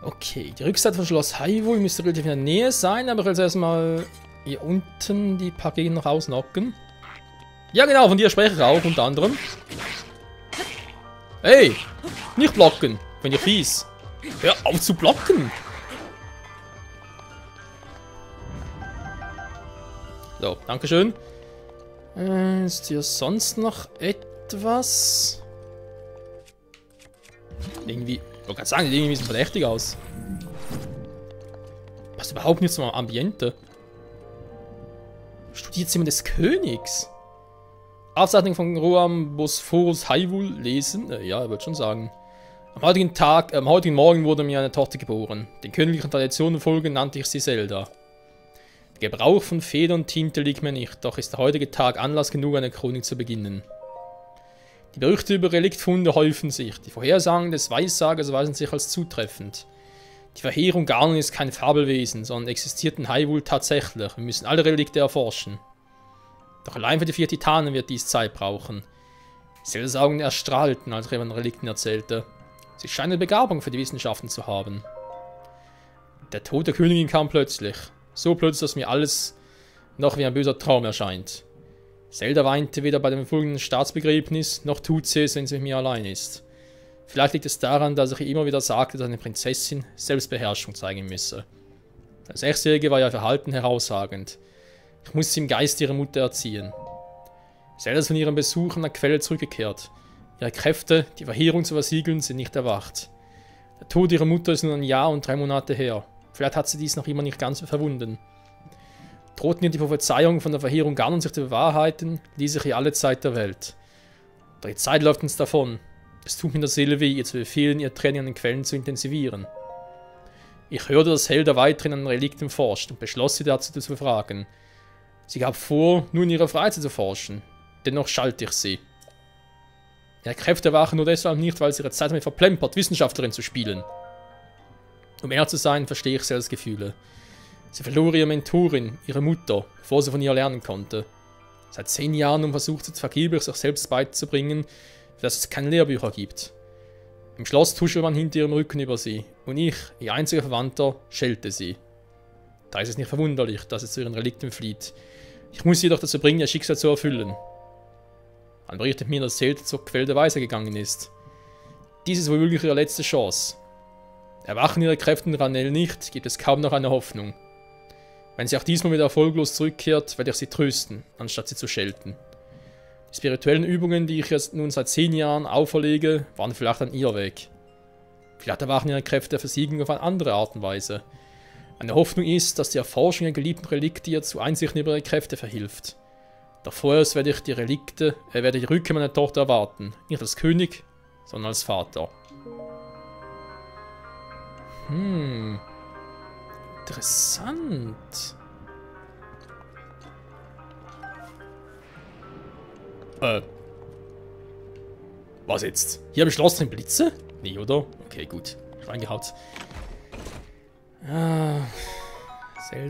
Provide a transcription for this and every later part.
Okay, die Rückseite von Schloss Hyrule müsste relativ in der Nähe sein, aber ich will jetzt erstmal hier unten die paar Gegner rausnocken. Ja genau, von dir spreche ich auch, unter anderem. Hey, nicht blocken, wenn ihr fies. Hör auf zu blocken. So, dankeschön. Ist hier sonst noch etwas? Irgendwie, ich wollte gerade sagen, irgendwie sieht verdächtig aus. Passt überhaupt nicht zum Ambiente. Studierzimmer des Königs. Aufzeichnung von Roam Bosphorus Hyrule lesen. Ja, ich würde schon sagen. Am heutigen Morgen wurde mir eine Tochter geboren. Den königlichen Traditionen folgend nannte ich sie Zelda. Der Gebrauch von Feder und Tinte liegt mir nicht, doch ist der heutige Tag Anlass genug, eine Chronik zu beginnen. Die Gerüchte über Reliktfunde häufen sich. Die Vorhersagen des Weissagers erweisen sich als zutreffend. Die Verheerung Ganon ist kein Fabelwesen, sondern existiert in Hyrule tatsächlich. Wir müssen alle Relikte erforschen. Doch allein für die 4 Titanen wird dies Zeit brauchen. Zeldas Augen erstrahlten, als er von Relikten erzählte. Sie scheint eine Begabung für die Wissenschaften zu haben. Der Tod der Königin kam plötzlich. So plötzlich, dass mir alles noch wie ein böser Traum erscheint. Zelda weinte weder bei dem folgenden Staatsbegräbnis, noch tut sie es, wenn sie mit mir allein ist. Vielleicht liegt es daran, dass ich ihr immer wieder sagte, dass eine Prinzessin Selbstbeherrschung zeigen müsse. Als 6-Jährige war ihr Verhalten herausragend. Ich musste sie im Geist ihrer Mutter erziehen. Zelda ist von ihrem Besuch an der Quelle zurückgekehrt. Ihre Kräfte, die Verheerung zu versiegeln, sind nicht erwacht. Der Tod ihrer Mutter ist nun 1 Jahr und 3 Monate her. Vielleicht hat sie dies noch immer nicht ganz verwunden. Drohten ihr die Prophezeiungen von der Verheerung Ganon sich zu bewahrheiten, ließ ich ihr alle Zeit der Welt. Doch die Zeit läuft uns davon. Es tut mir in der Seele weh, ihr zu befehlen, ihr Training an den Quellen zu intensivieren. Ich hörte, dass Zelda weiterhin an Relikten forscht und beschloss, sie dazu zu befragen. Sie gab vor, nur in ihrer Freizeit zu forschen. Dennoch schalte ich sie. Ihre Kräfte erwachen nur deshalb nicht, weil sie ihre Zeit damit verplempert, Wissenschaftlerin zu spielen. Um ehrlich zu sein, verstehe ich Zeldas Gefühle. Sie verlor ihre Mentorin, ihre Mutter, bevor sie von ihr lernen konnte. Seit 10 Jahren nun versucht sie vergeblich, sich selbst beizubringen, für das es keine Lehrbücher gibt. Im Schloss tuschelte man hinter ihrem Rücken über sie, und ich, ihr einziger Verwandter, schelte sie. Da ist es nicht verwunderlich, dass es zu ihren Relikten flieht. Ich muss sie jedoch dazu bringen, ihr Schicksal zu erfüllen. Man berichtet mir, dass Zelda zur Quelle der Weise gegangen ist. Dies ist womöglich ihre letzte Chance. Erwachen ihre Kräfte in Ranel nicht, gibt es kaum noch eine Hoffnung. Wenn sie auch diesmal wieder erfolglos zurückkehrt, werde ich sie trösten, anstatt sie zu schelten. Die spirituellen Übungen, die ich jetzt nun seit 10 Jahren auferlege, waren vielleicht ein Irrweg. Vielleicht erwachen ihre Kräfte der Versiegelung auf eine andere Art und Weise. Meine Hoffnung ist, dass die Erforschung der geliebten Relikte ihr zu Einsichten über ihre Kräfte verhilft. Doch vorerst werde ich die Rückkehr meiner Tochter erwarten. Nicht als König, sondern als Vater. Interessant. Was jetzt? Hier im Schloss drin Blitze? Nee, oder? Okay, gut. Reingehaut.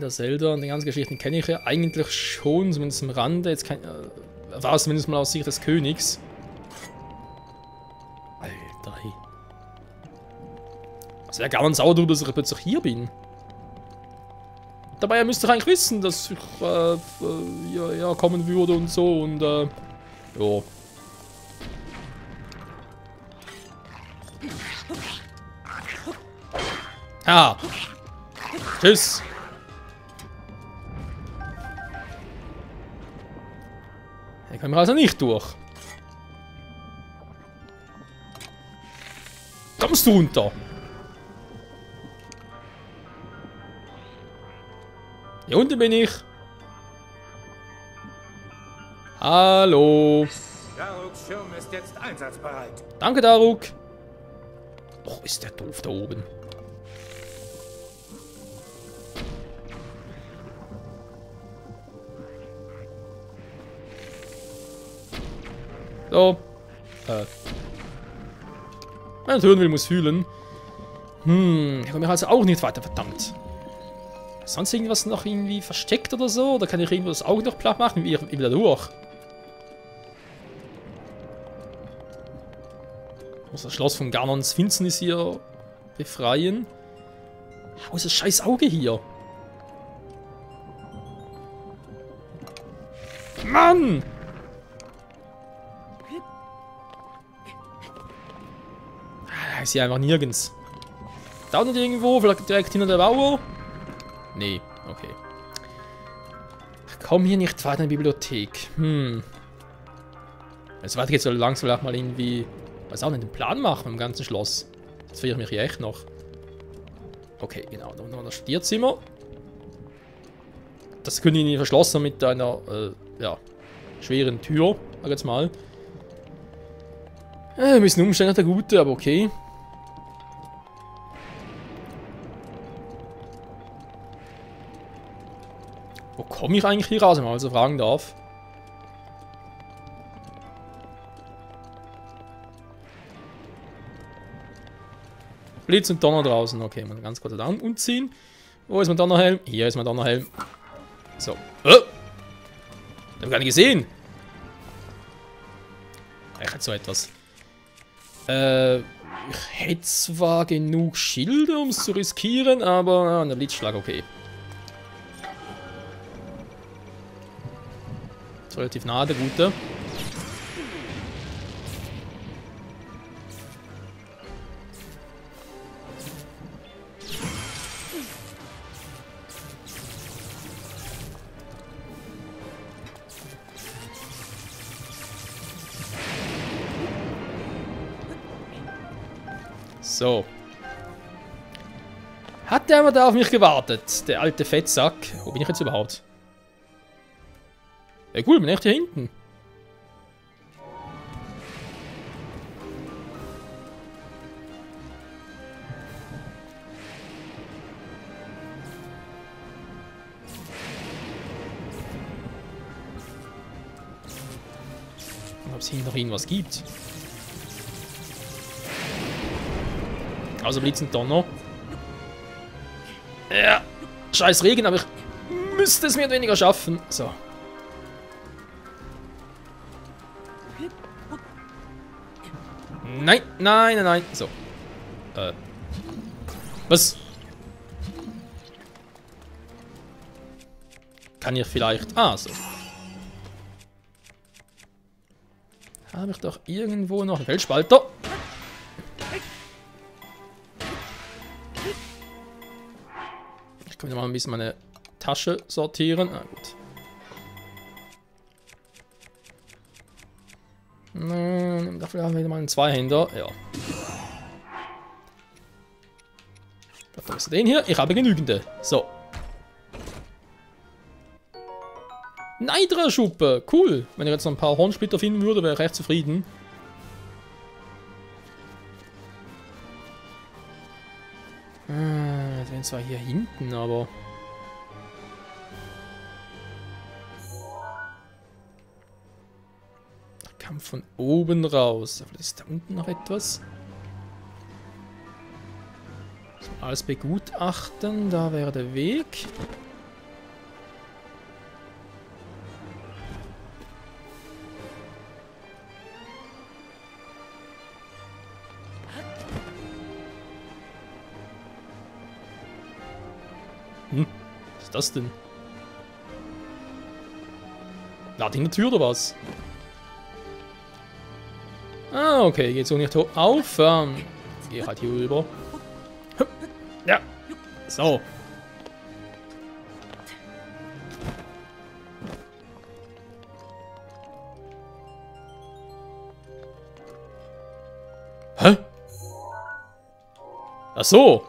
Zelda und die ganzen Geschichten kenne ich ja eigentlich schon, zumindest am Rande. Jetzt war es zumindest mal aus Sicht des Königs. Alter, hey. Also wäre gar nicht sauer darüber, dass ich plötzlich hier bin. Dabei müsste ich eigentlich wissen, dass ich ja, kommen würde und so und ja. Ah! Tschüss! Hier kommen wir also nicht durch. Kommst du runter? Hier unten bin ich. Hallo. Daruks Schirm ist jetzt einsatzbereit. Danke, Daruk. Och, ist der doof da oben. So. Wer das hören will, muss fühlen. Hier komme ich also auch nicht weiter, verdammt. Sonst irgendwas noch irgendwie versteckt oder so? Oder kann ich irgendwo das Auge noch platt machen? Wie wieder durch? Muss das Schloss von Ganons Finsternis hier befreien. Wo ist das scheiß Auge hier? Mann! Ah, ist hier einfach nirgends. Da unten irgendwo, vielleicht direkt hinter der Mauer? Nee, okay. Ich komme hier nicht weiter in die Bibliothek. Jetzt warte ich jetzt so langsam vielleicht mal irgendwie, was auch nicht, den Plan machen im ganzen Schloss. Jetzt verliere ich mich hier echt noch. Okay, genau, da unten noch das Studierzimmer. Das können die verschlossen mit einer, ja, schweren Tür, sag jetzt mal. Ein bisschen Umstände der Gute, aber okay. Wo komme ich eigentlich hier raus, wenn man also fragen darf? Blitz und Donner draußen. Okay, mal ganz kurz da umziehen. Wo ist mein Donnerhelm? Hier ist mein Donnerhelm. So. Ich hab gar nicht gesehen. Ich hätte so etwas. Ich hätte zwar genug Schilde, um es zu riskieren, aber der Blitzschlag, okay. Ist relativ nah, der Gute. So. Hat der aber da auf mich gewartet? Der alte Fettsack. Wo bin ich jetzt überhaupt? Ja cool, bin ich hier hinten. Ob es hier noch irgendwas gibt. Also Blitz und Donner. Ja, scheiß Regen, aber ich müsste es mehr oder weniger schaffen. So. Nein, nein, nein, nein. So. Was? Kann ich vielleicht... Ah, so. Habe ich doch irgendwo noch einen Feldspalter? Ich kann mal ein bisschen meine Tasche sortieren. Ah, gut. Dafür haben wir wieder mal einen Zweihänder. Ja. Was ist den hier? Ich habe genügende. So. Neidra-Schuppe. Cool. Wenn ich jetzt noch ein paar Hornsplitter finden würde, wäre ich recht zufrieden. Die sind zwar hier hinten, aber... Der kam von oben raus. Vielleicht ist da unten noch etwas. Alles begutachten. Da wäre der Weg. Was ist das denn? Lade in der Tür oder was? Ah, okay, geht so nicht auf. Geh halt hier rüber. Ja. So. Hä? Ach so.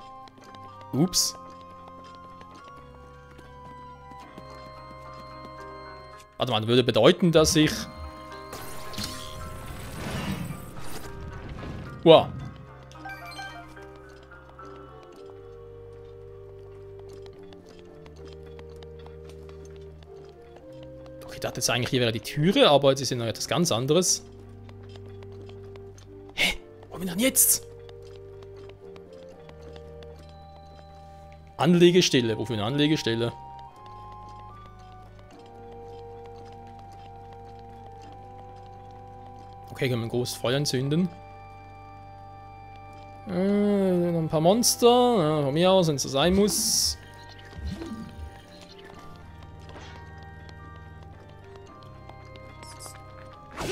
Ups. Warte mal, das würde bedeuten, dass ich... Wow. Doch, ich dachte jetzt eigentlich, hier wäre die Türe, aber jetzt ist ja noch etwas ganz anderes. Hä? Wo bin ich denn jetzt? Anlegestelle. Wofür eine Anlegestelle? Okay, können wir ein großes Feuer entzünden. Ein paar Monster. Ja, von mir aus, wenn es so sein muss.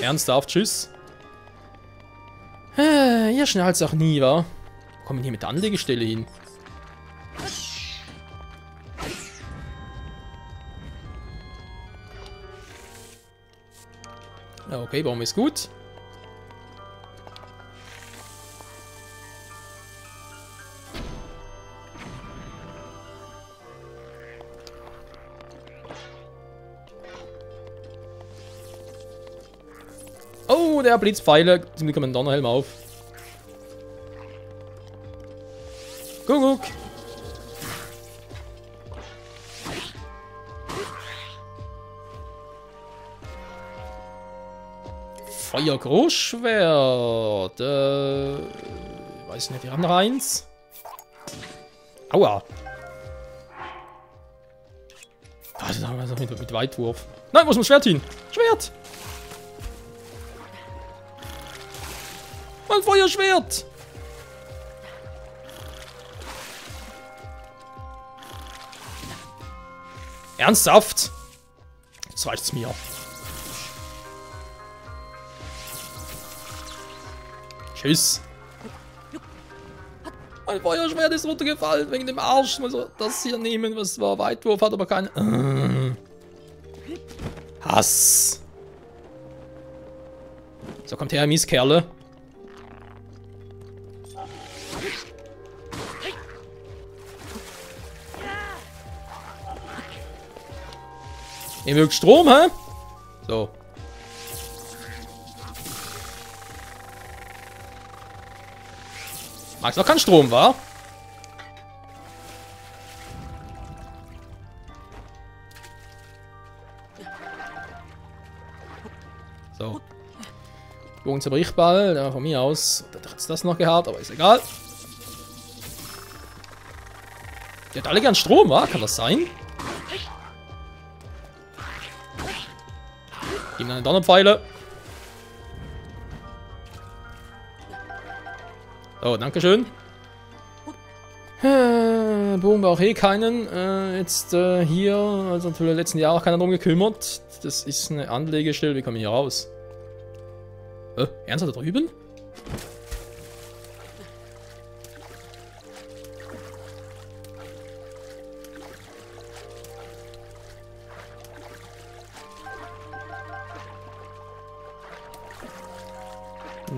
Ernsthaft, tschüss. Hier schnallt's auch nie, wa? Wo kommen wir hier mit der Anlegestelle hin? Ja, okay, Baum ist gut. Oh, der Blitzpfeile. Zum Glück haben wir einen Donnerhelm auf. Kuckuck. Feuergroßschwert. Weiß nicht, wir haben noch eins. Aua. Warte, da haben wir noch mit Weitwurf. Nein, wo ist mein Schwert hin? Schwert! Mein Feuerschwert! Ernsthaft? Jetzt reicht's mir. Tschüss. Mein Feuerschwert ist runtergefallen wegen dem Arsch. Muss er das hier nehmen, was war Weitwurf, hat aber keinen. Hass. So, kommt her, Mistkerle. Ihr mögt Strom, hä? So. Magst noch keinen Strom, wa? So. Bogen zerbrichball, ja, von mir aus. Da hat das noch gehabt, aber ist egal. Die hat alle gern Strom, wa? Kann das sein? Gib mir eine Donnerpfeile. So, dankeschön. Bogen braucht eh keinen. Jetzt hier, also natürlich letzten Jahr auch keiner drum gekümmert. Das ist eine Anlegestelle. Wie kommen wir hier raus? Ernsthaft da drüben?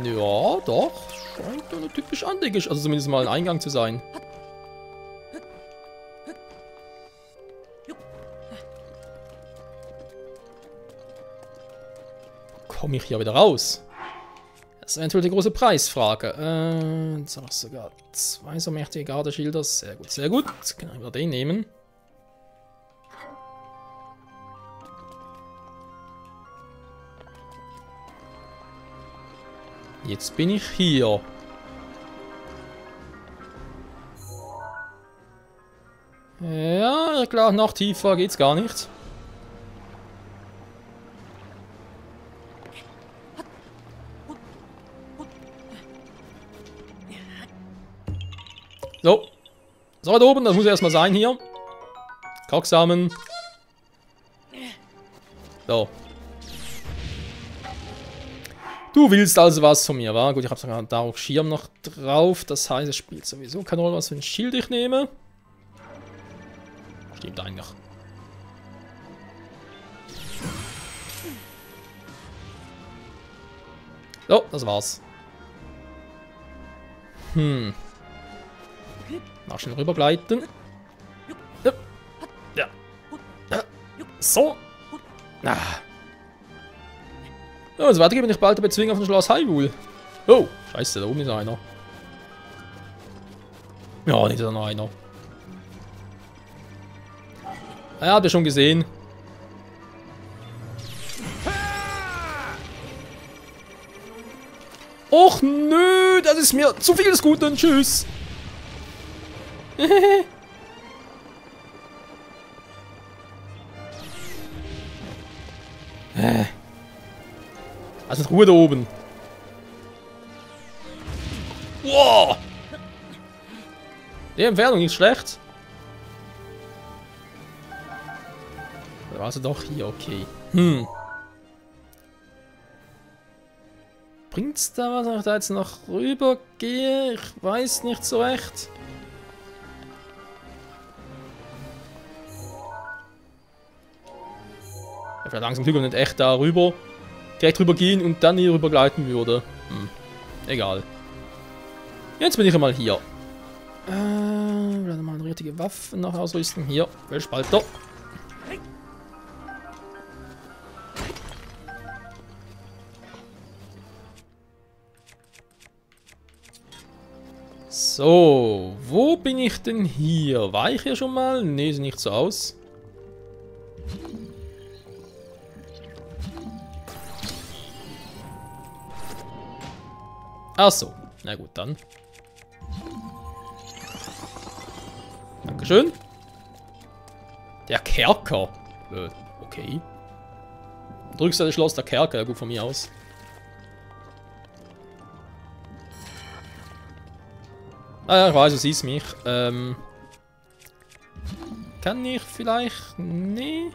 Ja, doch. Scheint doch eine typisch Anlegestelle, also zumindest mal ein Eingang zu sein. Komme ich hier wieder raus? Das ist natürlich die große Preisfrage. Jetzt habe ich sogar 2 so mächtige Gardeschilder. Sehr gut, sehr gut. Jetzt kann ich wieder den nehmen. Jetzt bin ich hier. Ja, klar, noch tiefer geht's gar nicht. So. So, weit oben, das muss erstmal sein hier. Krocksamen. So. Du willst also was von mir, wa? Gut, ich habe sogar da auch Schirm noch drauf. Das heißt, es spielt sowieso keine Rolle, was für ein Schild ich nehme. Stimmt eigentlich. So, das war's. Mal schnell rübergleiten. Ja. So. Ah. Ja, also weitergehen, bin ich bald der Bezwinger von Schloss Hyrule. Oh, scheiße, da oben ist einer. Ja, nicht da noch einer. Ja, habt ihr schon gesehen. Och nö, das ist mir zu viel des Guten. Tschüss. Also Ruhe da oben. Wow. Die Entfernung ist schlecht. Also doch hier, okay. Bringt's da was, wenn ich da jetzt noch rüber gehe? Ich weiß nicht so recht. Ich wäre langsam Glück nicht echt da rüber. Direkt rüber gehen und dann hier rüber gleiten würde. Egal. Jetzt bin ich einmal hier. Mal eine richtige Waffe noch ausrüsten. Hier, Weltspalter. So, wo bin ich denn hier? War ich hier schon mal? Ne, sieht nicht so aus. Ach so, na gut, dann. Dankeschön. Der Kerker. Okay. Drückst du das Schloss, der Kerker, ja gut von mir aus. Ah ja, ich weiß, du siehst mich. Kann ich vielleicht... Nee.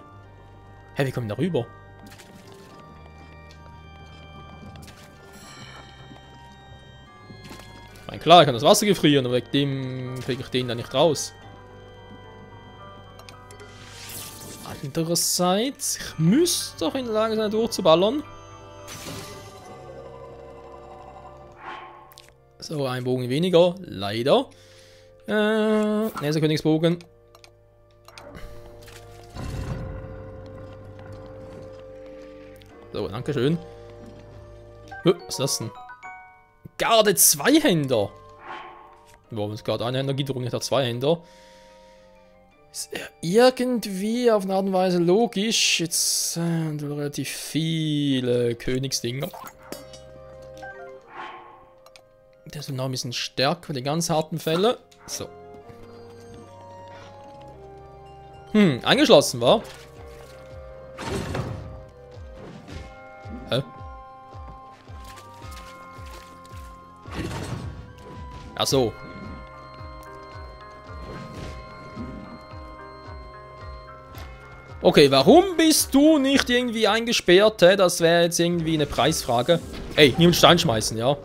Hä, wie kommen wir da rüber? Ich meine, klar, ich kann das Wasser gefrieren, aber wegen dem kriege ich den da nicht raus. Andererseits, ich müsste doch in der Lage sein, durchzuballern. So, ein Bogen weniger, leider. Nächster Königsbogen. So, dankeschön. Was ist das denn? Garde Zweihänder. Warum es gerade Einhänder gibt, warum nicht auch Zweihänder? Ist irgendwie auf eine Art und Weise logisch. Jetzt sind relativ viele Königsdinger. Der ist noch ein bisschen stärker für die ganz harten Fälle. So. Eingeschlossen war. Hä? Ach so. Okay, warum bist du nicht irgendwie eingesperrt? Hä? Das wäre jetzt irgendwie eine Preisfrage. Ey, niemand Stein schmeißen, ja?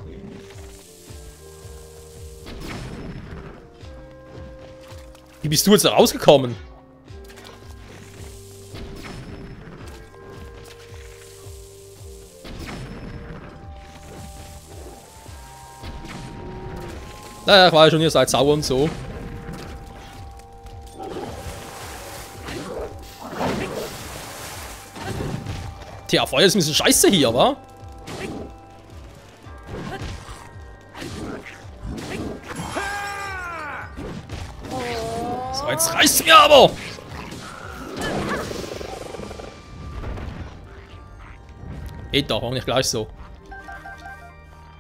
Wie bist du jetzt da rausgekommen? Naja, ich weiß schon, ihr seid sauer und so. Tja, Feuer ist ein bisschen scheiße hier, wa? So, jetzt reicht's mir aber! Geht doch, warum nicht gleich so?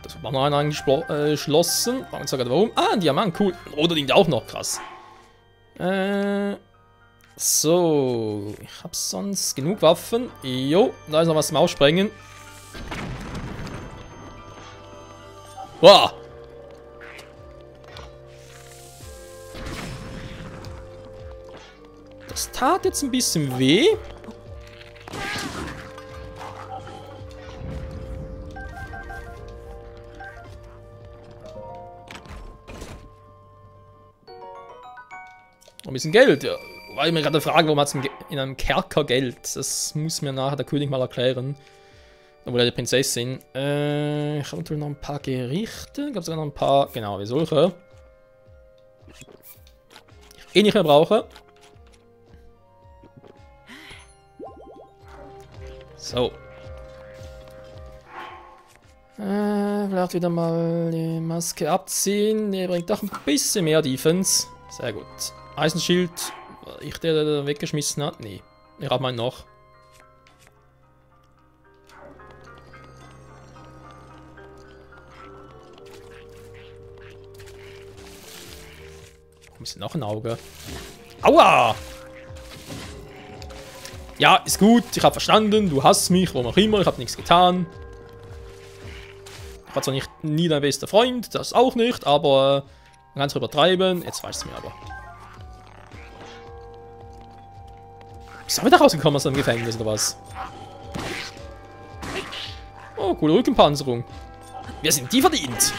Das war noch einer angeschlossen. Warum? Ah, ein Diamant, cool. Oder dient auch noch, krass. So, ich hab sonst genug Waffen. Jo, da ist noch was zum Aussprengen. Wow. Das tat jetzt ein bisschen weh. Ein bisschen Geld, ja. Weil ich mir gerade frage, warum hat es in einem Kerker Geld? Das muss mir nachher der König mal erklären. Oder die Prinzessin. Ich habe natürlich noch ein paar Gerichte. Ich habe sogar noch ein paar, genau, wie solche. Die ich nicht mehr brauche. So. Vielleicht wieder mal die Maske abziehen. Die bringt doch ein bisschen mehr Defense. Sehr gut. Eisenschild. Ich der weggeschmissen hat? Nee. Ich habe meinen noch. Warum ist noch ein Auge? Aua! Ja, ist gut. Ich habe verstanden. Du hasst mich, warum auch immer. Ich habe nichts getan. Ich war zwar nie dein bester Freund, das auch nicht, aber Man kann es übertreiben. Jetzt reicht es mir aber. Ist er wieder rausgekommen aus dem Gefängnis oder was? Oh, coole Rückenpanzerung. Wer sind die verdient?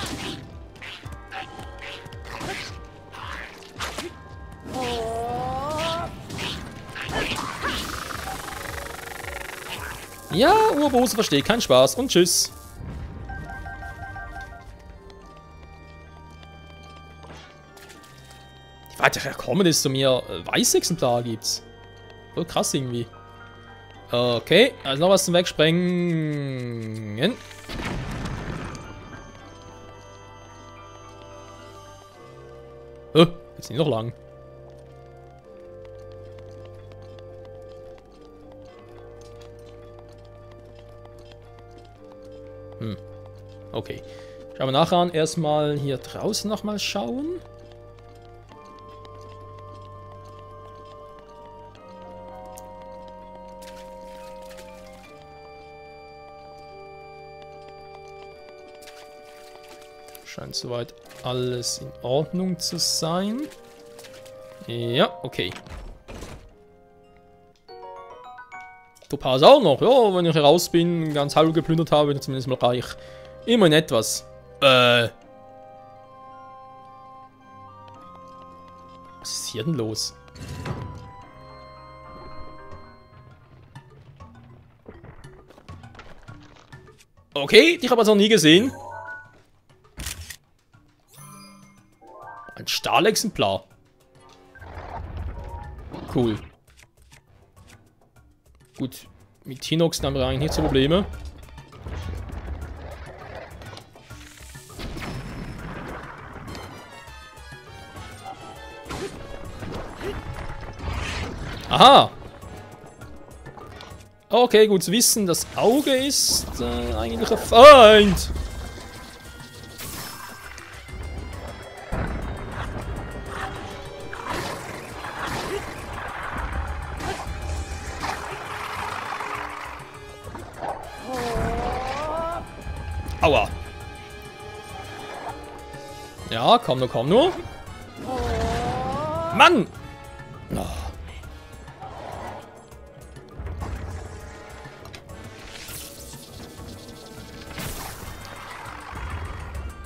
Ja, Urbose versteht keinen Spaß und tschüss. Die weitere kommen ist zu mir. Weiße Exemplar gibt's. Oh, krass irgendwie. Okay, also noch was zum Wegsprengen. Oh, jetzt nicht noch lang. Okay. Schauen wir nachher an. Erstmal hier draußen nochmal schauen. Scheint soweit alles in Ordnung zu sein. Ja, okay. Topaz auch noch. Ja, wenn ich raus bin, ganz halb geplündert habe, bin ich zumindest mal reich. Immerhin etwas. Was ist hier denn los? Okay, die habe ich noch nie gesehen. Ein Stahlexemplar. Cool. Gut, mit Hinox haben wir eigentlich nicht so Probleme. Aha! Okay, gut zu wissen, das Auge ist eigentlich ein Feind. Aua! Ja, komm nur, komm nur. Mann! Oh.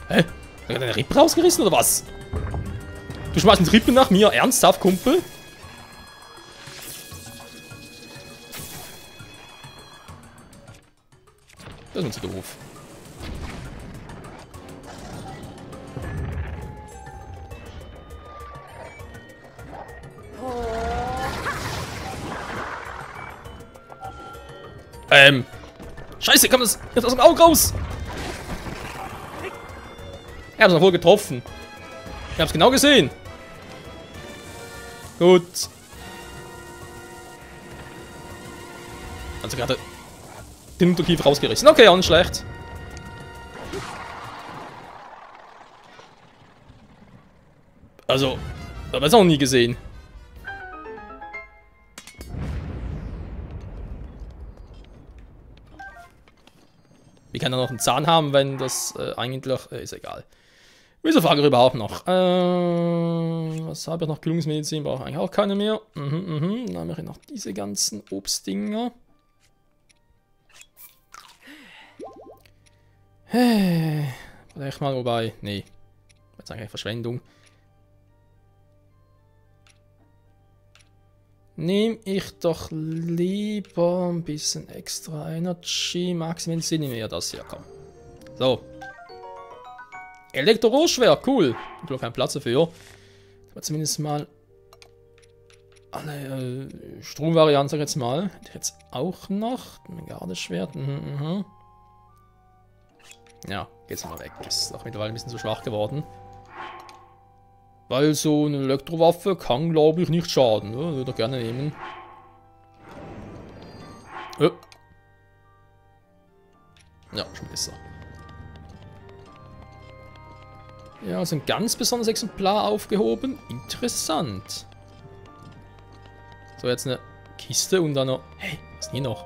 Hä? Hat er deine Rippe rausgerissen oder was? Du schmeißt eine Rippe nach mir? Ernsthaft, Kumpel? Das ist uns so doof. Scheiße, kommt das jetzt aus dem Auge raus? Er hat es noch wohl getroffen. Ich hab's genau gesehen. Gut. Also gerade den Unterkiefer rausgerissen. Okay, auch nicht schlecht. Also, aber es auch noch nie gesehen. Wie kann er noch einen Zahn haben, wenn das eigentlich... ist egal. Wieso frage ich überhaupt noch? Was habe ich noch? Gelungsmedizin brauche ich eigentlich auch keine mehr. Dann haben wir noch diese ganzen Obstdinger. Vielleicht mal wobei... Nee. Jetzt eigentlich Verschwendung. Nehme ich doch lieber ein bisschen extra Energy. Maximum Sinn nehmen wir das hier, komm. So. Elektroschwer, cool. Ich habe noch keinen Platz dafür. Aber zumindest mal alle Stromvarianten, sag ich jetzt mal. Hätte ich jetzt auch noch. Ein Gardeschwert. Ja, geht's mal weg. Ist auch mittlerweile ein bisschen zu schwach geworden. Weil so eine Elektrowaffe kann, glaube ich, nicht schaden. Ja, würde ich gerne nehmen. Ja, schon besser. Ja, also ein ganz besonderes Exemplar aufgehoben. Interessant. So, jetzt eine Kiste und dann noch... Hey, was ist denn hier noch?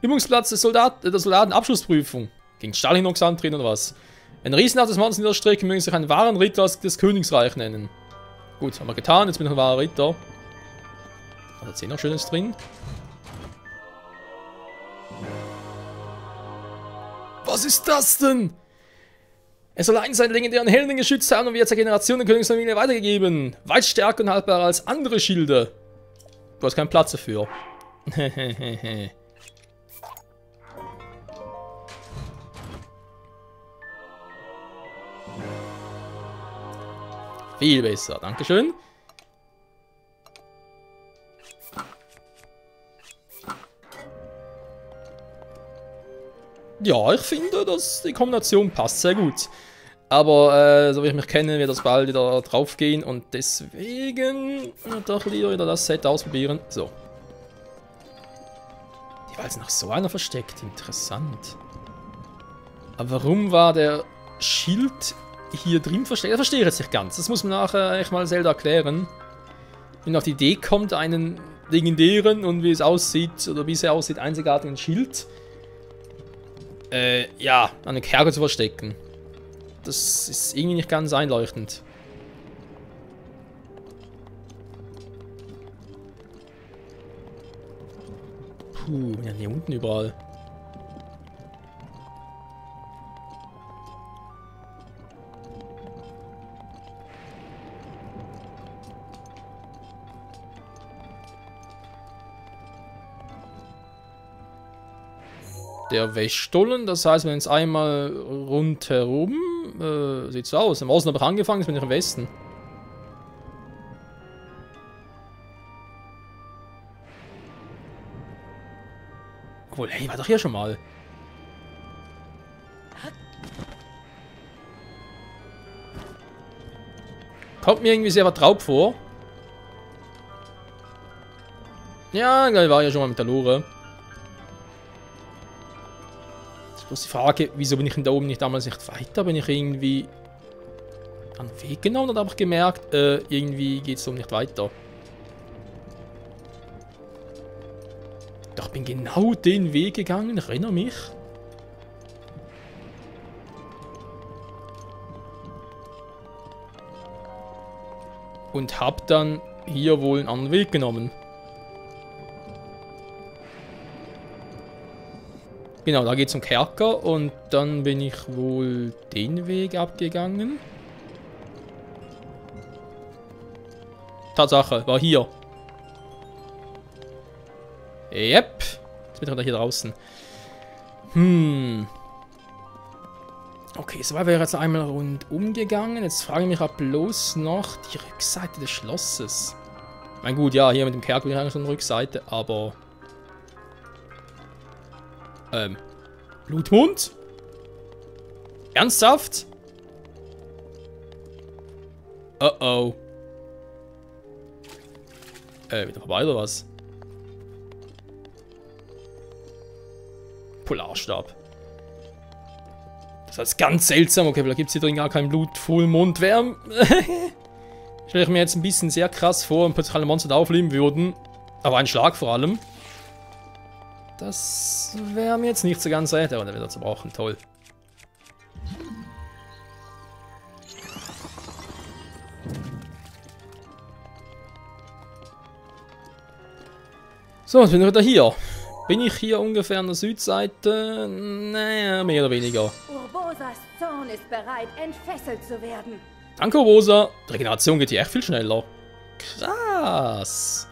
Übungsplatz der Soldatenabschlussprüfung. Gegen Stahlhinox antreten oder was? Ein riesenhaftes Monster in der Strecke mögen sich einen wahren Ritter des Königsreich nennen. Gut, haben wir getan, jetzt bin ich ein wahrer Ritter. Was hat sie noch Schönes drin? Was ist das denn? Er soll einen seinen legendären Helden geschützt haben und wird zur Generation der Königsfamilie weitergegeben. Weit stärker und haltbarer als andere Schilde. Du hast keinen Platz dafür. Viel besser, dankeschön. Ja, ich finde, dass die Kombination passt sehr gut. Aber so wie ich mich kenne, wird das bald wieder drauf gehen und deswegen doch lieber wieder das Set ausprobieren. So. Die war jetzt nach so einer versteckt. Interessant. Aber warum war der Schild hier drin versteckt? Das verstehe ich jetzt nicht ganz. Das muss man nachher echt mal Zelda erklären. Wenn auf die Idee kommt, einen legendären und wie es aussieht, oder wie es aussieht, einzigartigen Schild ja, an den Kerker zu verstecken. Das ist irgendwie nicht ganz einleuchtend. Puh, ja, hier unten überall. Der Wäschstollen, das heißt, wenn es einmal rundherum, sieht so aus. Im Osten habe ich angefangen, jetzt bin ich im Westen. Obwohl, hey, war doch hier schon mal. Kommt mir irgendwie sehr vertraut vor. Ja, ich war ja schon mal mit der Lore. Bloß die Frage, wieso bin ich denn da oben nicht damals nicht weiter? Bin ich irgendwie an den Weg genommen oder habe ich gemerkt, irgendwie geht es um nicht weiter? Doch, ich bin genau den Weg gegangen, ich erinnere mich. Und habe dann hier wohl einen anderen Weg genommen. Genau, da geht es zum Kerker und dann bin ich wohl den Weg abgegangen. Tatsache, war hier. Yep. Jetzt bin ich wieder hier draußen. Okay, so wäre jetzt einmal rundum gegangen. Jetzt frage ich mich ab bloß noch die Rückseite des Schlosses. Mein gut, ja, hier mit dem Kerker bin ich eigentlich schon Rückseite, aber... Blutmund? Ernsthaft? Oh. Wieder vorbei oder was? Polarstab. Das ist ganz seltsam. Okay, da gibt es hier drin gar kein Blut. Vollmond. Stelle ich mir jetzt ein bisschen sehr krass vor, wenn plötzlich alle Monster da aufleben würden. Aber ein Schlag vor allem. Das wäre mir jetzt nicht so ganz recht, aber der wird zu brauchen. Toll. So, jetzt bin ich wieder hier. Bin ich hier ungefähr an der Südseite? Naja, mehr oder weniger. Urbosas Zorn ist bereit, entfesselt zu werden. Danke, Urbosa. Die Regeneration geht hier echt viel schneller. Krass.